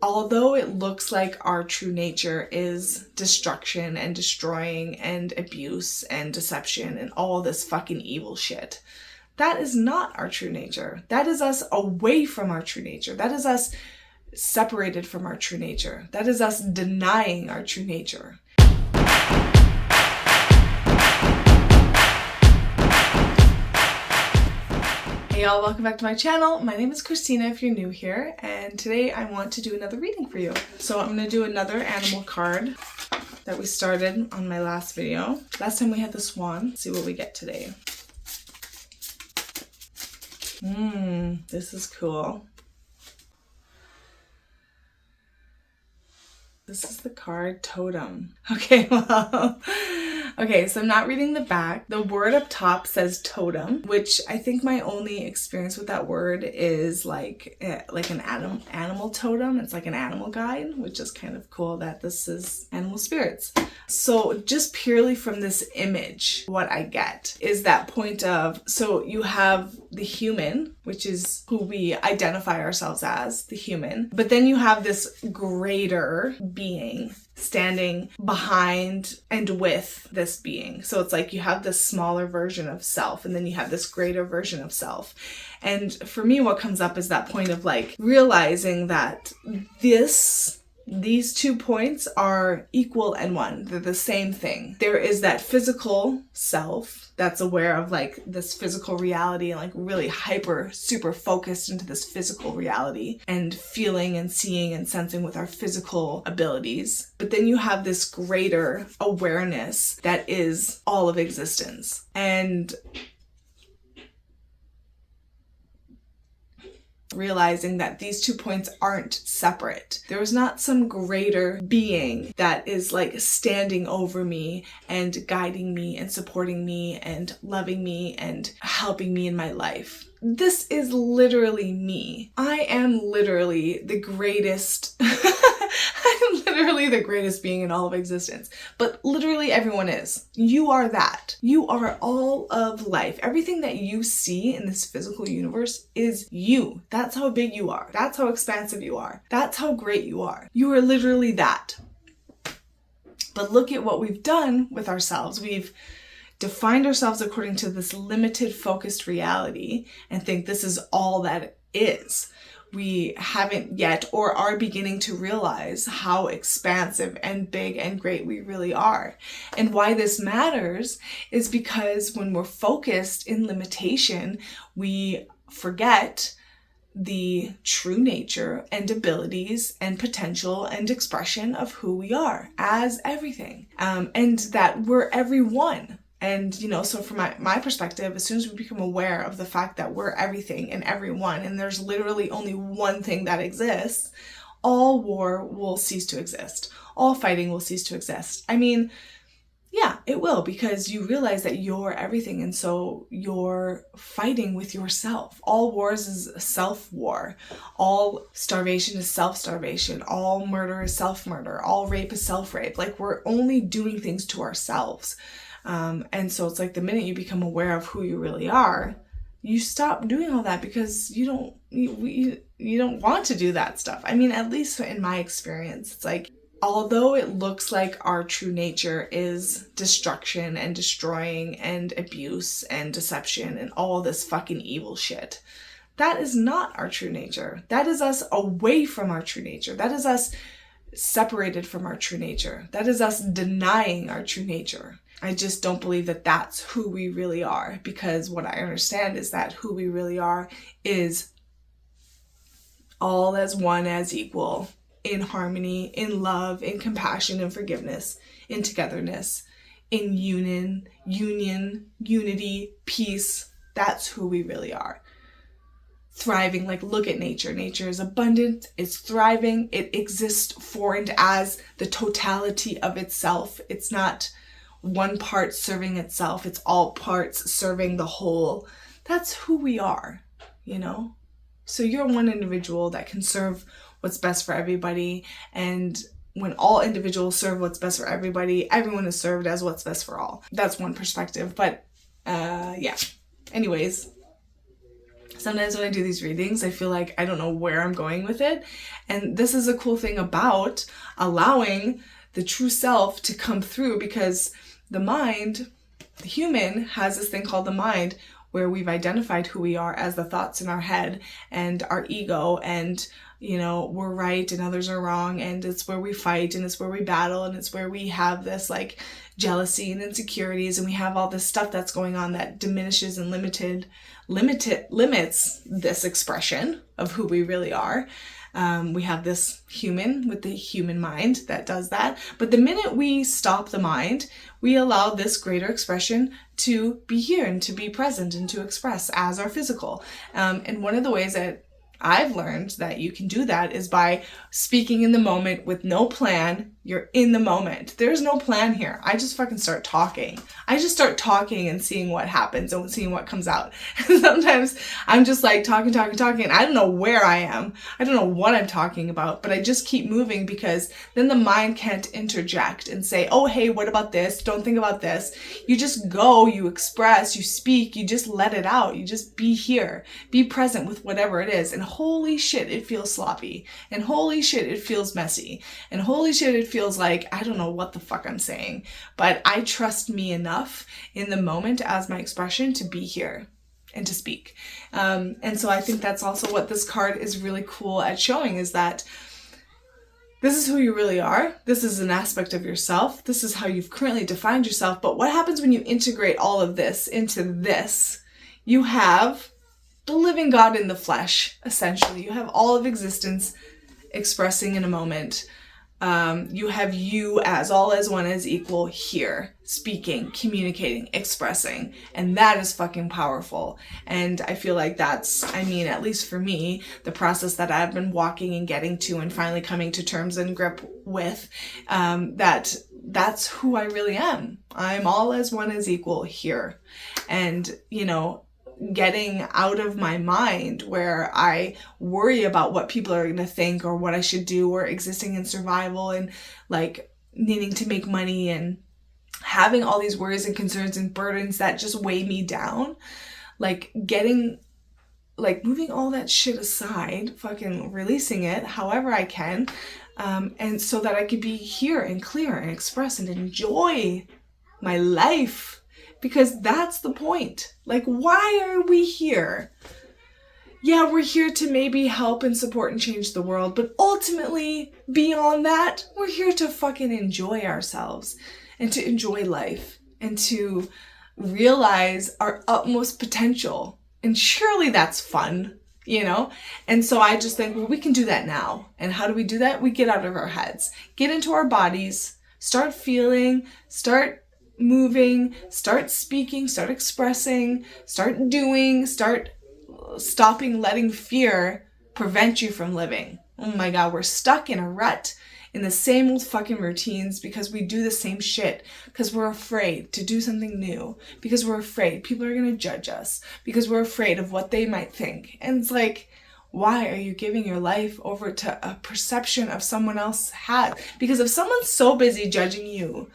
Although it looks like our true nature is destruction and destroying and abuse and deception and all this fucking evil shit, that is not our true nature. That is us away from our true nature. That is us separated from our true nature. That is us denying our true nature. Hey y'all, welcome back to my channel. My name is Christina if you're new here, and today I want to do another reading for you. So I'm going to do another animal card that we started on my last video. Last time we had the swan. Let's see what we get today. This is cool. This is the card Totem. Okay, so I'm not reading the back. The word up top says totem, which I think my only experience with that word is like an animal totem. It's like an animal guide, which is kind of cool that this is animal spirits. So just purely from this image, what I get is that point of, so you have the human, which is who we identify ourselves as, the human. But then you have this greater being standing behind and with this being. So it's like you have this smaller version of self, and then you have this greater version of self. And for me, what comes up is that point of like realizing that these 2 points are equal and one. They're the same thing. There is that physical self that's aware of like this physical reality and like really super focused into this physical reality and feeling and seeing and sensing with our physical abilities. But then you have this greater awareness that is all of existence. And realizing that these 2 points aren't separate. There is not some greater being that is like standing over me and guiding me and supporting me and loving me and helping me in my life. This is literally me. I am literally the greatest I'm literally the greatest being in all of existence. But literally everyone is. You are that. You are all of life. Everything that you see in this physical universe is you. That's how big you are. That's how expansive you are. That's how great you are. You are literally that. But look at what we've done with ourselves. We've defined ourselves according to this limited, focused reality and think this is all that is. We haven't yet or are beginning to realize how expansive and big and great we really are. And why this matters is because when we're focused in limitation, we forget the true nature and abilities and potential and expression of who we are as everything. And that we're everyone. And, so from my perspective, as soon as we become aware of the fact that we're everything and everyone, and there's literally only one thing that exists, all war will cease to exist. All fighting will cease to exist. I mean, yeah, it will, because you realize that you're everything. And so you're fighting with yourself. All wars is self-war. All starvation is self-starvation. All murder is self-murder. All rape is self-rape. Like, we're only doing things to ourselves. And so it's like the minute you become aware of who you really are, you stop doing all that because you don't want to do that stuff. I mean, at least in my experience, it's like, although it looks like our true nature is destruction and destroying and abuse and deception and all this fucking evil shit, that is not our true nature. That is us away from our true nature. That is us separated from our true nature. That is us denying our true nature. I just don't believe that that's who we really are, because what I understand is that who we really are is all as one, as equal, in harmony, in love, in compassion and forgiveness, in togetherness, in union, unity, peace. That's who we really are. Thriving, like, look at nature. Nature is abundant, it's thriving, it exists for and as the totality of itself. It's not one part serving itself, it's all parts serving the whole. That's who we are, So you're one individual that can serve what's best for everybody, and when all individuals serve what's best for everybody, everyone is served as what's best for all. That's one perspective, but yeah. Anyways, Sometimes when I do these readings, I feel like I don't know where I'm going with it. And this is a cool thing about allowing the true self to come through, because the mind, the human, has this thing called the mind, where we've identified who we are as the thoughts in our head and our ego, and we're right and others are wrong, and it's where we fight, and it's where we battle, and it's where we have this like jealousy and insecurities, and we have all this stuff that's going on that diminishes and limits this expression of who we really are. We have this human with the human mind that does that. But the minute we stop the mind, we allow this greater expression to be here and to be present and to express as our physical. And one of the ways that I've learned that you can do that is by speaking in the moment with no plan. You're in the moment. There's no plan here. I just fucking start talking. I just start talking and seeing what happens and seeing what comes out. Sometimes I'm just like talking, and I don't know where I am. I don't know what I'm talking about, but I just keep moving, because then the mind can't interject and say, oh, hey, what about this? Don't think about this. You just go, you express, you speak, you just let it out. You just be here, be present with whatever it is. And holy shit, it feels sloppy. And holy shit, it feels messy. And holy shit, it feels like I don't know what the fuck I'm saying, but I trust me enough in the moment as my expression to be here and to speak. And so I think that's also what this card is really cool at showing, is that this is who you really are. This is an aspect of yourself. This is how you've currently defined yourself. But what happens when you integrate all of this into this? You have the living God in the flesh, essentially. You have all of existence expressing in a moment. You have you as all as one as equal here, speaking, communicating, expressing, and that is fucking powerful. And I feel like that's, at least for me, the process that I've been walking and getting to and finally coming to terms and grip with, that's who I really am. I'm all as one as equal here. And, getting out of my mind where I worry about what people are going to think or what I should do, or existing in survival and like needing to make money and having all these worries and concerns and burdens that just weigh me down. Moving all that shit aside, fucking releasing it however I can. And so that I could be here and clear and express and enjoy my life. Because that's the point. Why are we here? Yeah, we're here to maybe help and support and change the world. But ultimately, beyond that, we're here to fucking enjoy ourselves and to enjoy life and to realize our utmost potential. And surely that's fun, And so I just think, well, we can do that now. And how do we do that? We get out of our heads, get into our bodies, start feeling, start moving, start speaking, start expressing, start doing, start stopping letting fear prevent you from living. Oh my God, we're stuck in a rut in the same old fucking routines because we do the same shit, because we're afraid to do something new, because we're afraid people are going to judge us, because we're afraid of what they might think. And it's like, why are you giving your life over to a perception of someone else had? Because if someone's so busy judging you,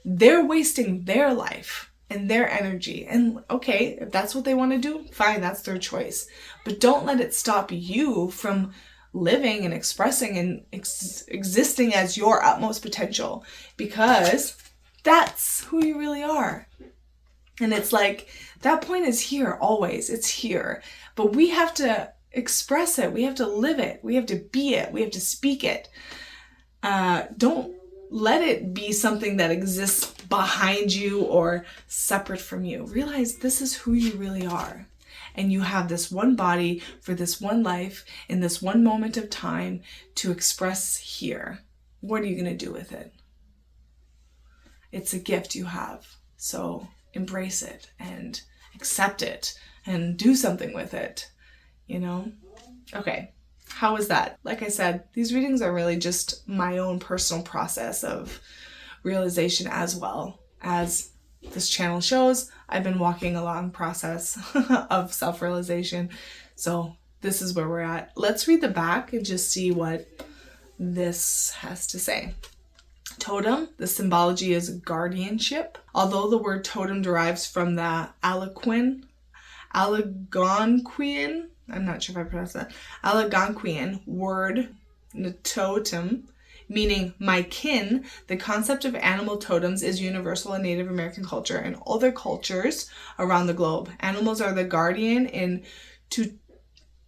they're wasting their life and their energy. And okay, if that's what they want to do, fine, that's their choice. But don't let it stop you from living and expressing and existing as your utmost potential, because that's who you really are. And it's like, that point is here always. It's here. But we have to express it. We have to live it. We have to be it. We have to speak it. Don't let it be something that exists behind you or separate from you. Realize this is who you really are. And you have this one body for this one life in this one moment of time to express here. What are you going to do with it? It's a gift you have. So embrace it and accept it and do something with it, Okay. How was that? Like I said, these readings are really just my own personal process of realization, as well as this channel shows. I've been walking a long process of self-realization. So this is where we're at. Let's read the back and just see what this has to say. Totem, the symbology is guardianship. Although the word totem derives from the Algonquin Algonquian, I'm not sure if I pronounced that, Algonquian word nto'tom, meaning my kin. The concept of animal totems is universal in Native American culture and other cultures around the globe. Animals are the guardian and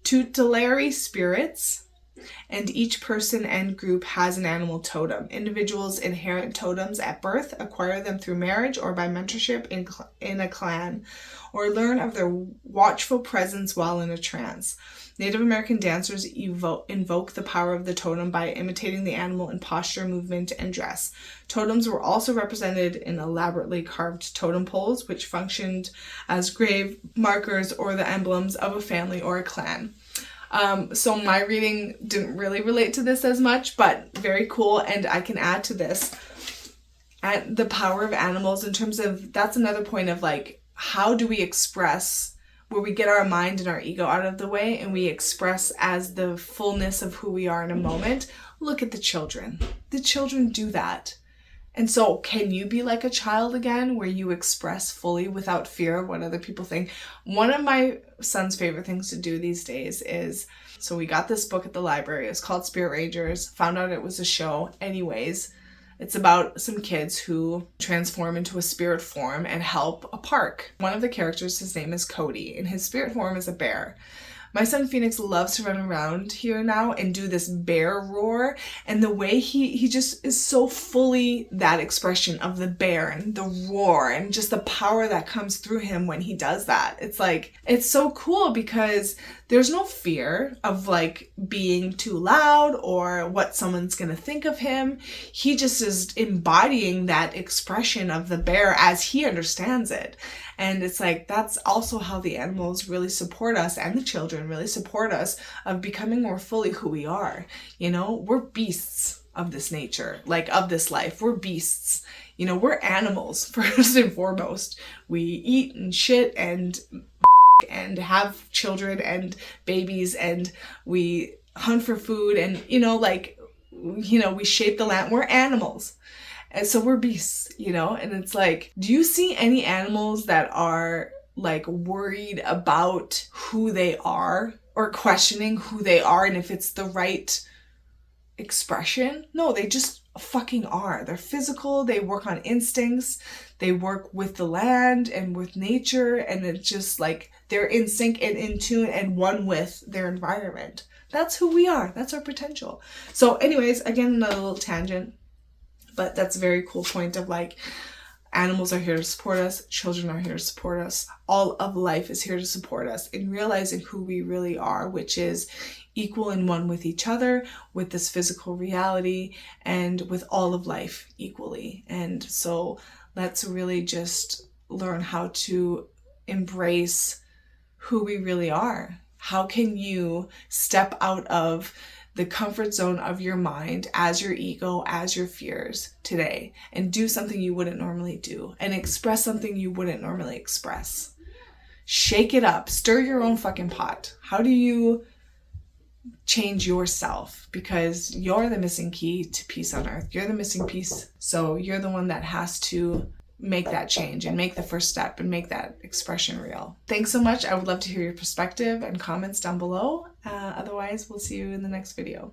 tutelary spirits, and each person and group has an animal totem. Individuals inherit totems at birth, acquire them through marriage or by mentorship in a clan, or learn of their watchful presence while in a trance. Native American dancers invoke the power of the totem by imitating the animal in posture, movement, and dress. Totems were also represented in elaborately carved totem poles, which functioned as grave markers or the emblems of a family or a clan. So my reading didn't really relate to this as much, but very cool. And I can add to this at the power of animals in terms of, that's another point of like, how do we express, where we get our mind and our ego out of the way and we express as the fullness of who we are in a moment. Look at the children. The children do that. And so can you be like a child again, where you express fully without fear of what other people think? One of my son's favorite things to do these days is, so we got this book at the library. It's called Spirit Rangers. Found out it was a show. Anyways, it's about some kids who transform into a spirit form and help a park. One of the characters, his name is Cody, and his spirit form is a bear. My son Phoenix loves to run around here now and do this bear roar. And the way he just is so fully that expression of the bear and the roar and just the power that comes through him when he does that. It's like, it's so cool because there's no fear of like being too loud or what someone's going to think of him. He just is embodying that expression of the bear as he understands it. And it's like, that's also how the animals really support us, and the children really support us of becoming more fully who we are. You know, we're beasts of this nature, like of this life. We're beasts. You know, we're animals first and foremost. We eat and shit and have children and babies, and we hunt for food, and, you know, like, you know, we shape the land. We're animals. And so we're beasts, you know, and it's like, do you see any animals that are like worried about who they are or questioning who they are and if it's the right expression? No, they just fucking are. They're physical. They work on instincts. They work with the land and with nature. And it's just like they're in sync and in tune and one with their environment. That's who we are. That's our potential. So anyways, again, another little tangent. But that's a very cool point of like, animals are here to support us, children are here to support us, all of life is here to support us in realizing who we really are, which is equal and one with each other, with this physical reality, and with all of life equally. And so let's really just learn how to embrace who we really are. How can you step out of the comfort zone of your mind, as your ego, as your fears today, and do something you wouldn't normally do, and express something you wouldn't normally express? Shake it up. Stir your own fucking pot. How do you change yourself? Because you're the missing key to peace on earth. You're the missing piece. So you're the one that has to make that change and make the first step and make that expression real. Thanks so much. I would love to hear your perspective and comments down below. Otherwise, we'll see you in the next video.